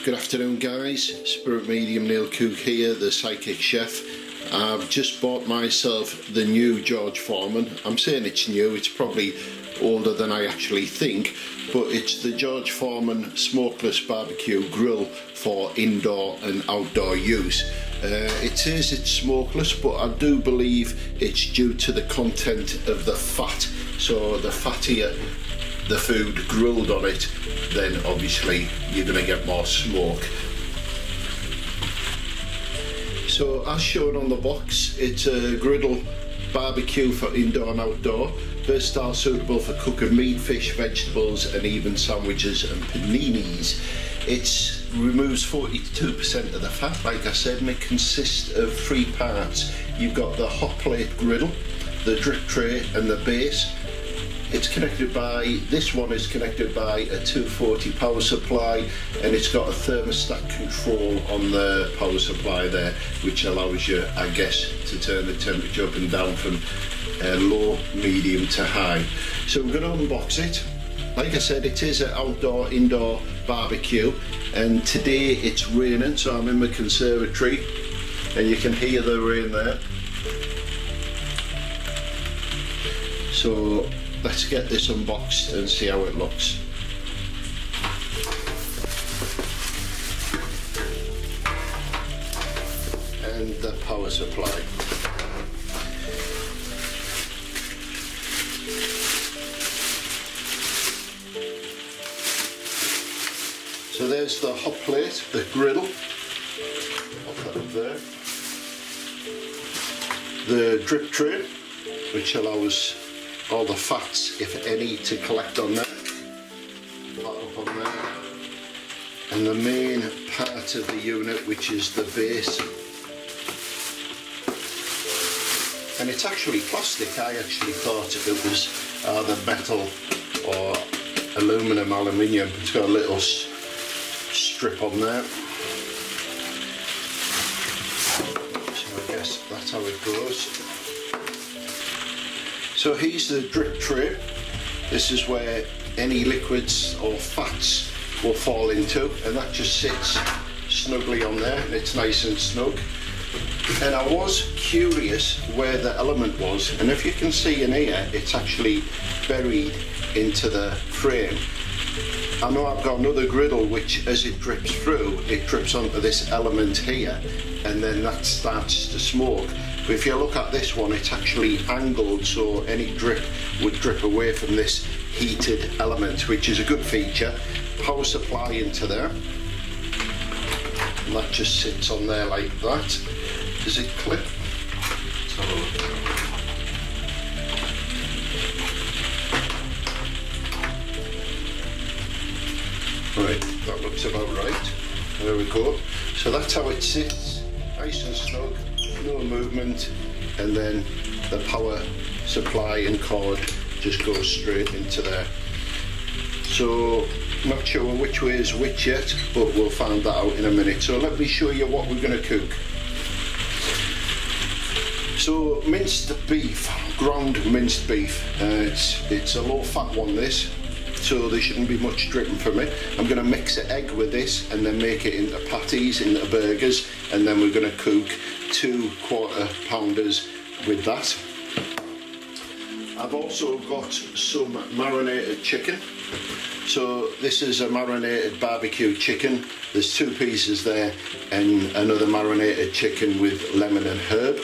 Good afternoon guys, Spirit Medium Neil Cook here, the Psychic Chef. I've just bought myself the new George Foreman. I'm saying it's new, it's probably older than I actually think, but it's the George Foreman Smokeless Barbecue Grill for indoor and outdoor use. It says it's smokeless, but I do believe it's due to the content of the fat. So the fattier the food grilled on it, then obviously you're going to get more smoke. So as shown on the box, it's a griddle barbecue for indoor and outdoor, versatile, suitable for cooking meat, fish, vegetables and even sandwiches and paninis. It removes 42% of the fat, like I said, and it consists of 3 parts. You've got the hot plate griddle, the drip tray and the base. It's connected by, this one is connected by a 240 power supply, and it's got a thermostat control on the power supply there, which allows you, I guess, to turn the temperature up and down from low, medium to high. So we're going to unbox it. Like I said, it is an outdoor, indoor barbecue, and today it's raining, so I'm in my conservatory, and you can hear the rain there. So let's get this unboxed and see how it looks. And the power supply. So there's the hot plate, the griddle. I'll put it up there. The drip tray, which allows all the fats, if any, to collect on there. That up on there. And the main part of the unit, which is the base. And it's actually plastic. I actually thought it was either metal or aluminium. It's got a little strip on there. So I guess that's how it goes. So here's the drip tray. This is where any liquids or fats will fall into, and that just sits snugly on there, and it's nice and snug. And I was curious where the element was, and if you can see in here, it's actually buried into the frame. I know I've got another griddle which, as it drips through, it drips onto this element here, and then that starts to smoke. But if you look at this one, it's actually angled, so any drip would drip away from this heated element, which is a good feature. Power supply into there, and that just sits on there like that. Does it clip? Let's have a look. Right, that looks about right. There we go. So that's how it sits, nice and snug, no movement, and then the power supply and cord just goes straight into there. So not sure which way is which yet, but we'll find that out in a minute. So let me show you what we're going to cook. So minced beef, ground minced beef. It's a low fat one, this, so there shouldn't be much dripping from it. I'm going to mix an egg with this and then make it into patties, into burgers, and then we're going to cook 2 quarter pounders with that. I've also got some marinated chicken. So this is a marinated barbecue chicken. There's 2 pieces there, and another marinated chicken with lemon and herb.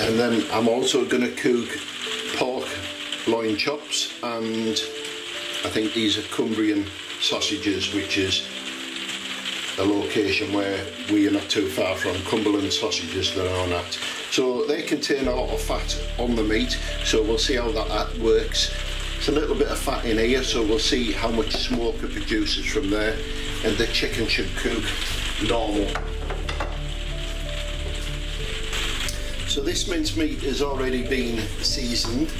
And then I'm also going to cook pork loin chops, and I think these are Cumbrian sausages, which is a location where we are not too far from. Cumberland sausages they're on at. So they contain a lot of fat on the meat, so we'll see how that works. It's a little bit of fat in here, so we'll see how much smoke it produces from there, and the chicken should cook normal. So this mincemeat has already been seasoned.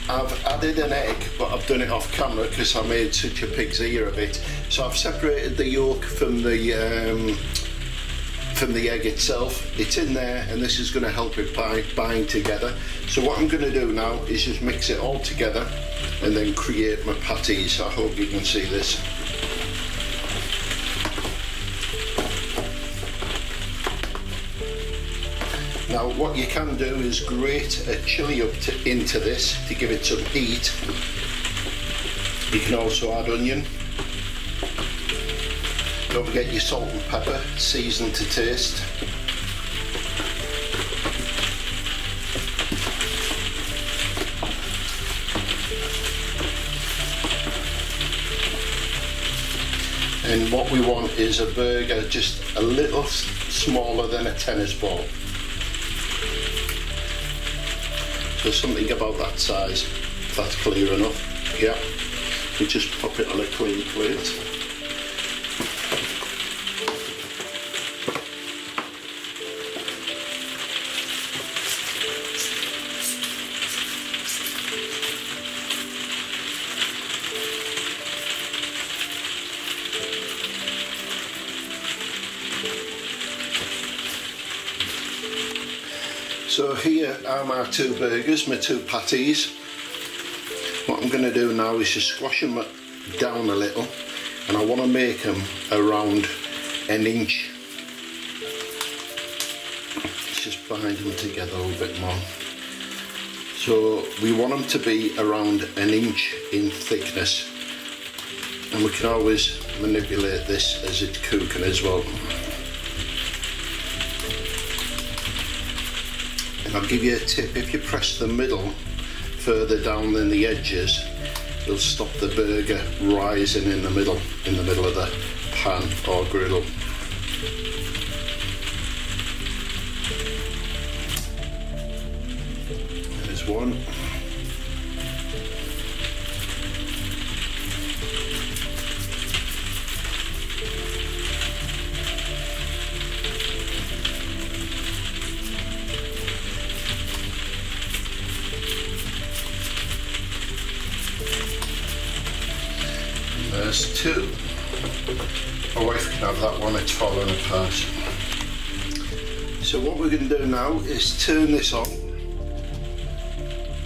I've added an egg, but I've done it off camera because I made such a pig's ear of it. So I've separated the yolk from the from the egg itself. It's in there, and this is going to help it bind together. So what I'm going to do now is just mix it all together and then create my patties. I hope you can see this. Now what you can do is grate a chilli into this to give it some heat. You can also add onion. Don't forget your salt and pepper, seasoned to taste. And what we want is a burger just a little smaller than a tennis ball. So something about that size, if that's clear enough. Yeah, we just pop it on a clean plate. So here are my two burgers, my two patties. What I'm going to do now is just squash them down a little, and I want to make them around an inch. Let's just bind them together a little bit more. So we want them to be around an inch in thickness, and we can always manipulate this as it's cooking as well. I'll give you a tip: if you press the middle further down than the edges, it'll stop the burger rising in the middle of the pan or griddle. There's one. There's two. My wife can have that one, it's falling apart. So what we're going to do now is turn this on.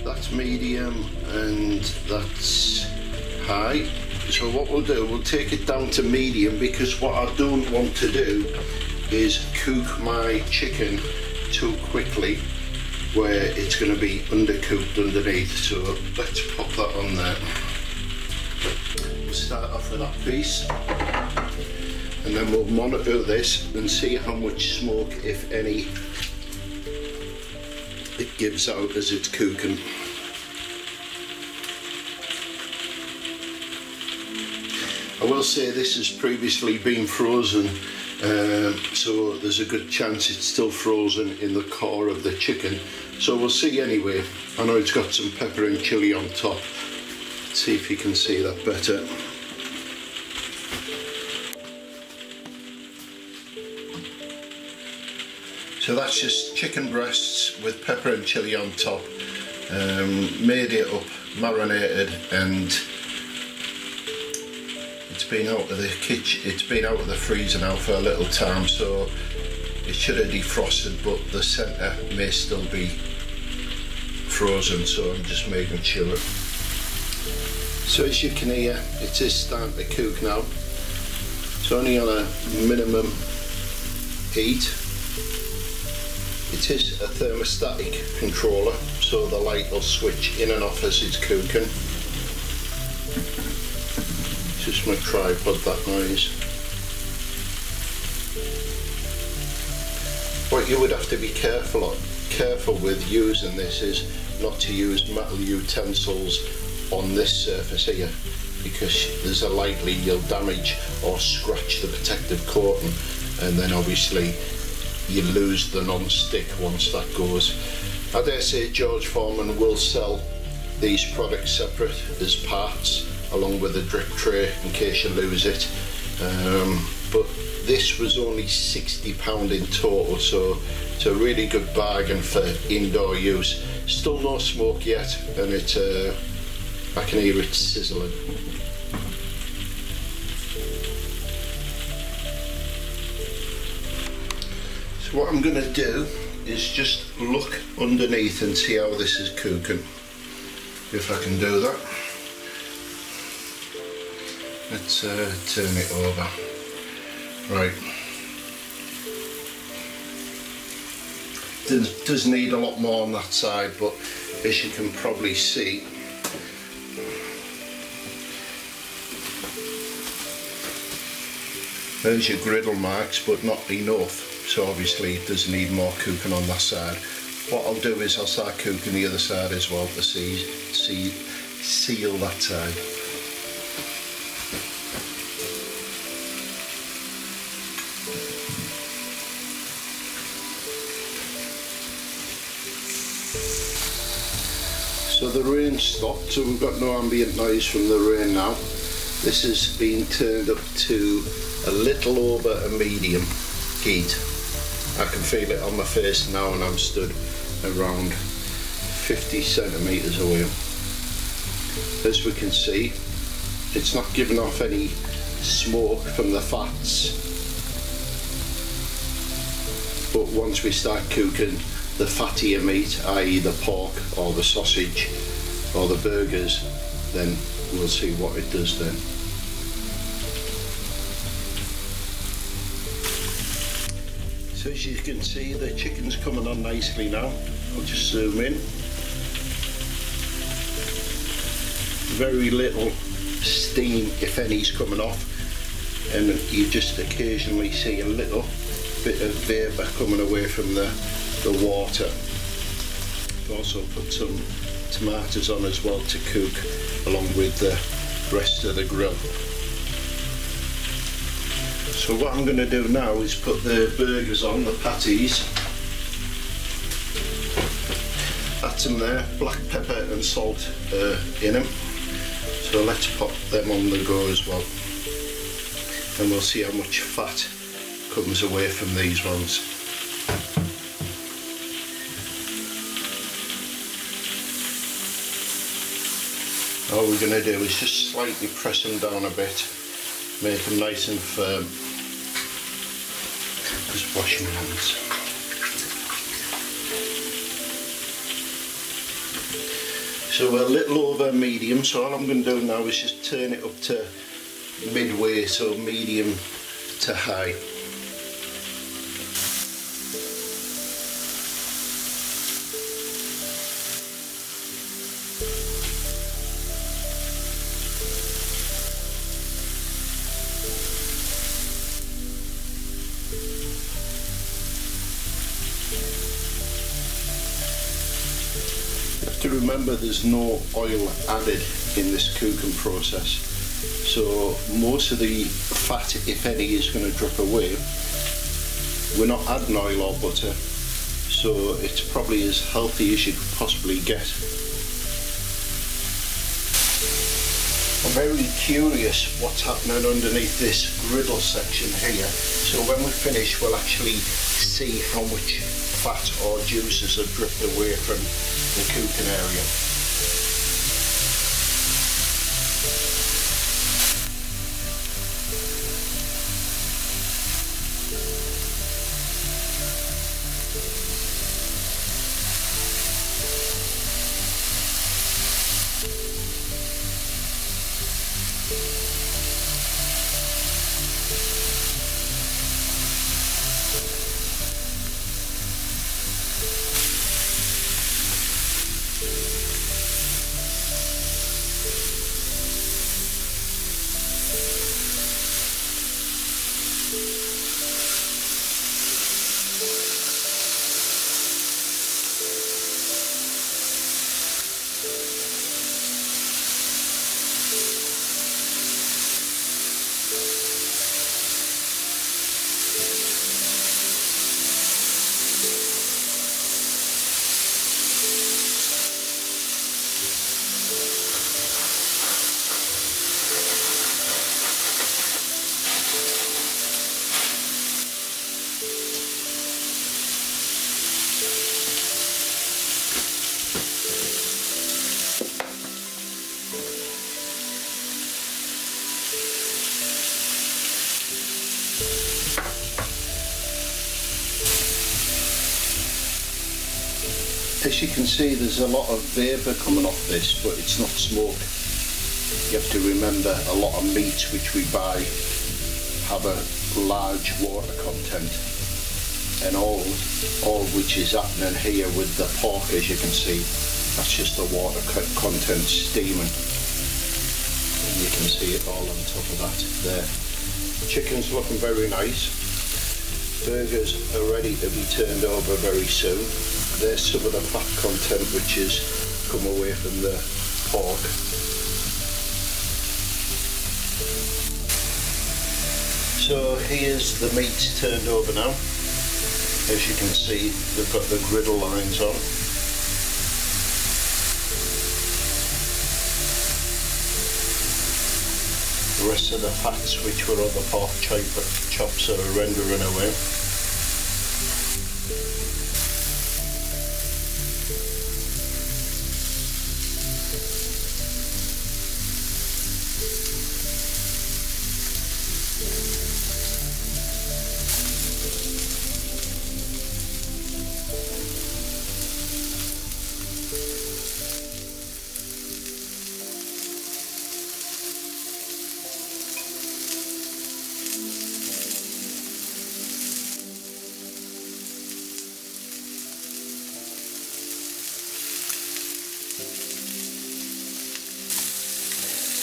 That's medium and that's high. So what we'll do, we'll take it down to medium, because what I don't want to do is cook my chicken too quickly where it's going to be undercooked underneath. So let's pop that on there. We'll start off with that piece, and then we'll monitor this and see how much smoke, if any, it gives out as it's cooking. I will say this has previously been frozen, so there's a good chance it's still frozen in the core of the chicken. So we'll see anyway. I know it's got some pepper and chilli on top. See if you can see that better. So that's just chicken breasts with pepper and chilli on top. Made it up, marinated, and it's been out of the kitchen. It's been out of the freezer now for a little time, so it should have defrosted, but the centre may still be frozen, so I'm just making sure. So as you can hear, it is starting to cook now. It's only on a minimum heat. It is a thermostatic controller, so the light will switch in and off as it's cooking. Just my tripod, that noise. What you would have to be careful with using this is not to use metal utensils on this surface here, because there's a likely you'll damage or scratch the protective coating, and then obviously you lose the non-stick once that goes. I dare say George Foreman will sell these products separate as parts along with the drip tray in case you lose it, but this was only £60 in total, so it's a really good bargain for indoor use. Still no smoke yet, and it's I can hear it sizzling. So what I'm going to do is just look underneath and see how this is cooking, if I can do that. Let's turn it over. Right. Does need a lot more on that side, but as you can probably see, there's your griddle marks, but not enough. So obviously it does need more cooking on that side. What I'll do is I'll start cooking the other side as well to seal that side. So the rain stopped, so we've got no ambient noise from the rain now. This has been turned up to a little over a medium heat. I can feel it on my face now, and I'm stood around 50 centimetres away. As we can see, it's not giving off any smoke from the fats, but once we start cooking the fattier meat, i.e. the pork or the sausage or the burgers, then we'll see what it does then. So as you can see, the chicken's coming on nicely now. I'll just zoom in. Very little steam, if any, is coming off, and you just occasionally see a little bit of vapour coming away from the water. I've also put some tomatoes on as well to cook along with the rest of the grill. So what I'm going to do now is put the burgers on, the patties. That's in there, black pepper and salt in them. So let's pop them on the go as well, and we'll see how much fat comes away from these ones. All we're going to do is just slightly press them down a bit, make them nice and firm. Just wash my hands. So we're a little over medium, so all I'm going to do now is just turn it up to midway, so medium to high. To remember, there's no oil added in this cooking process, so most of the fat, if any, is going to drop away. We're not adding oil or butter, so it's probably as healthy as you could possibly get. I'm very curious what's happening underneath this griddle section here, so when we finish we'll actually see how much fat or juices have dripped away from the cooking area. As you can see, there's a lot of vapour coming off this, but it's not smoke. You have to remember, a lot of meats which we buy have a large water content, and all which is happening here with the pork, as you can see, that's just the water content steaming, and you can see it all on top of that there. Chicken's looking very nice. Burgers are ready to be turned over very soon. There's some of the fat content which has come away from the pork. So here's the meat turned over now. As you can see, they've got the griddle lines on. The rest of the fats which were on the pork chops are rendering away.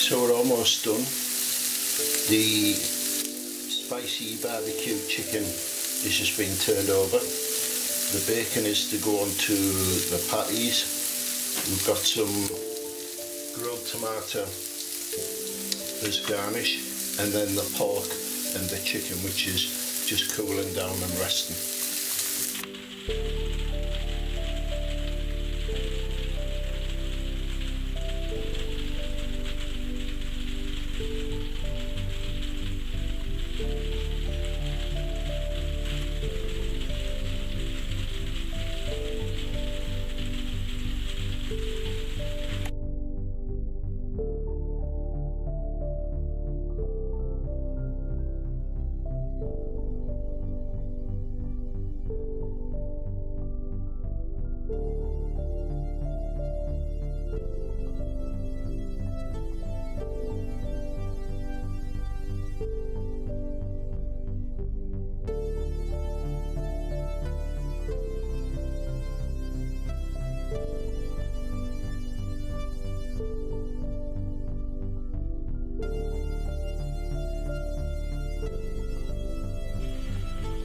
So we're almost done. The spicy barbecue chicken is just being turned over. The bacon is to go onto the patties. We've got some grilled tomato as garnish, and then the pork and the chicken, which is just cooling down and resting.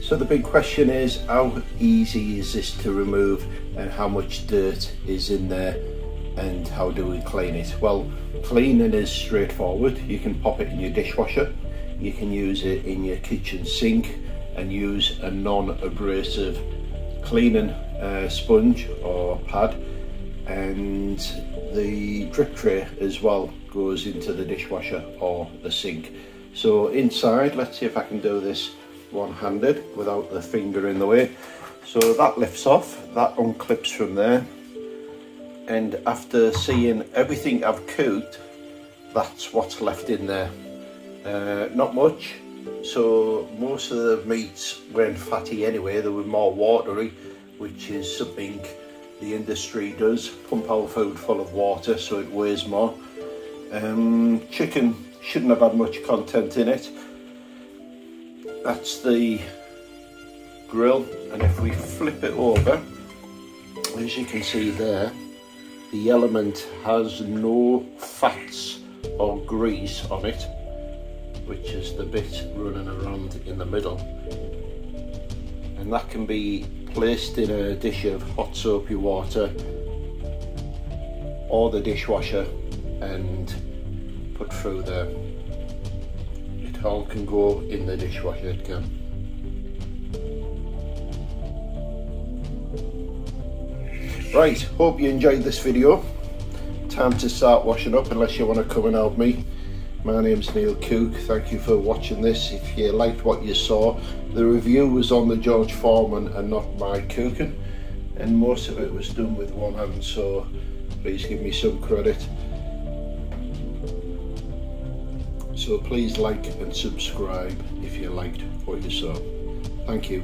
So the big question is, how easy is this to remove, and how much dirt is in there, and how do we clean it? Well, cleaning is straightforward. You can pop it in your dishwasher, you can use it in your kitchen sink, and use a non-abrasive cleaning sponge or pad, and the drip tray as well goes into the dishwasher or the sink. So inside, let's see if I can do this one-handed without the finger in the way. So that lifts off, that unclips from there, and after seeing everything I've cooked, that's what's left in there. Not much. So most of the meats weren't fatty anyway, they were more watery, which is something the industry does, pump our food full of water so it weighs more. Chicken shouldn't have had much content in it. That's the grill, and if we flip it over, as you can see there, the element has no fats or grease on it, which is the bit running around in the middle, and that can be placed in a dish of hot soapy water or the dishwasher and put through there. It all can go in the dishwasher, it can. Right, hope you enjoyed this video. Time to start washing up, unless you want to come and help me. My name's Neil Cook, thank you for watching this. If you liked what you saw, the review was on the George Foreman and not my cooking, and most of it was done with one hand, so please give me some credit. So please like and subscribe if you liked what you saw. Thank you.